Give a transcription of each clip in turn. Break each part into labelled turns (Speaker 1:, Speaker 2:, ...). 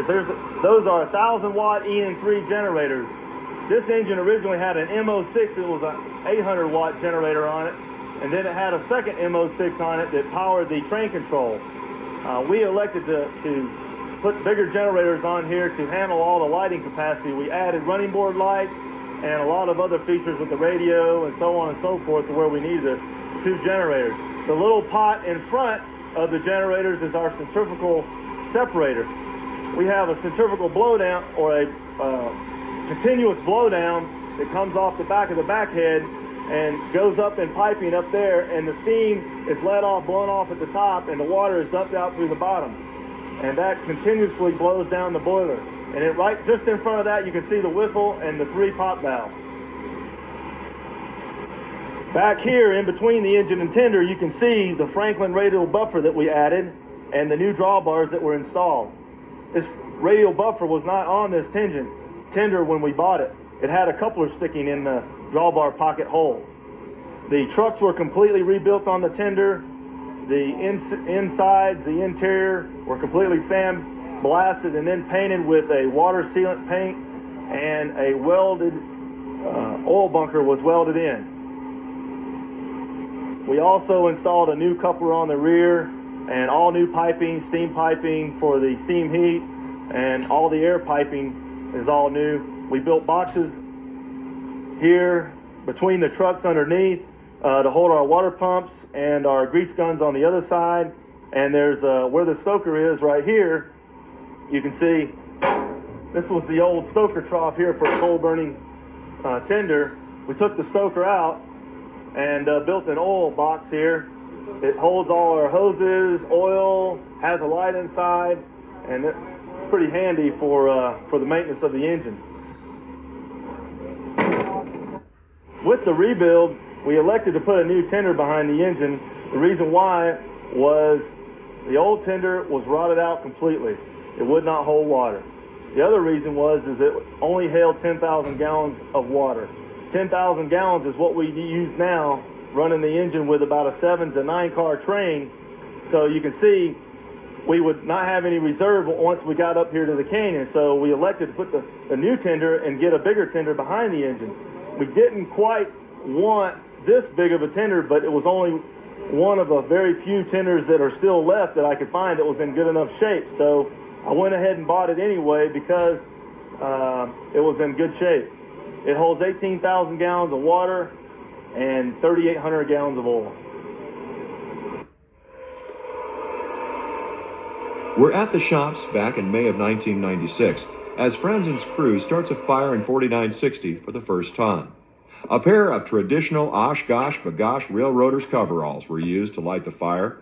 Speaker 1: generators. Those are 1,000-watt EN3 generators. This engine originally had an MO6. It was an 800-watt generator on it, and then it had a second MO6 on it that powered the train control. We elected to put bigger generators on here to handle all the lighting capacity. We added running board lights and a lot of other features with the radio and so on and so forth to where we needed the 2 generators. The little pot in front of the generators is our centrifugal separator. We have a centrifugal blowdown, or a continuous blowdown that comes off the back of the backhead and goes up in piping up there, and the steam is let off, blown off at the top, and the water is dumped out through the bottom. And that continuously blows down the boiler. And right just in front of that, you can see the whistle and the 3 pop valves. Back here, in between the engine and tender, you can see the Franklin radial buffer that we added and the new drawbars that were installed. This radial buffer was not on this tender when we bought it. It had a coupler sticking in the drawbar pocket hole. The trucks were completely rebuilt on the tender. The insides, the interior were completely sandblasted and then painted with a water sealant paint, and a welded oil bunker was welded in. We also installed a new coupler on the rear and all new piping, steam piping for the steam heat, and all the air piping is all new. We built boxes here between the trucks underneath to hold our water pumps and our grease guns on the other side. And there's where the stoker is right here. You can see this was the old stoker trough here for coal burning tender. We took the stoker out and built an oil box here. It holds all our hoses, oil, has a light inside, and it's pretty handy for the maintenance of the engine. With the rebuild, we elected to put a new tender behind the engine. The reason why was the old tender was rotted out completely. It would not hold water. The other reason is it only held 10,000 gallons of water. 10,000 gallons is what we use now, running the engine with about a 7 to 9 car train. So you can see we would not have any reserve once we got up here to the canyon. So we elected to put the new tender and get a bigger tender behind the engine. We didn't quite want this big of a tender, but it was only one of a very few tenders that are still left that I could find that was in good enough shape. So I went ahead and bought it anyway because it was in good shape. It holds 18,000 gallons of water and 3,800 gallons of oil.
Speaker 2: We're at the shops back in May of 1996 as Fransen's crew starts a fire in 4960 for the first time. A pair of traditional Oshkosh Bagosh Railroaders coveralls were used to light the fire.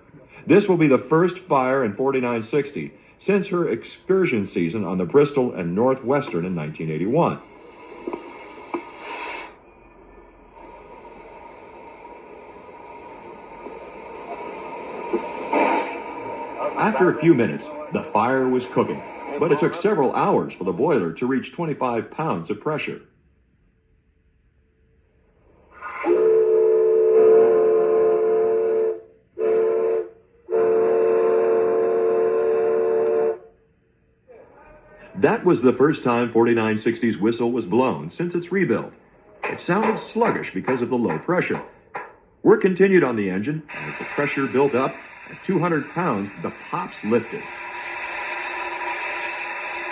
Speaker 2: This will be the first fire in 4960 since her excursion season on the Bristol and Northwestern in 1981. After a few minutes, the fire was cooking, but it took several hours for the boiler to reach 25 pounds of pressure. That was the first time 4960's whistle was blown since its rebuild. It sounded sluggish because of the low pressure. Work continued on the engine, and as the pressure built up, at 200 pounds, the pops lifted.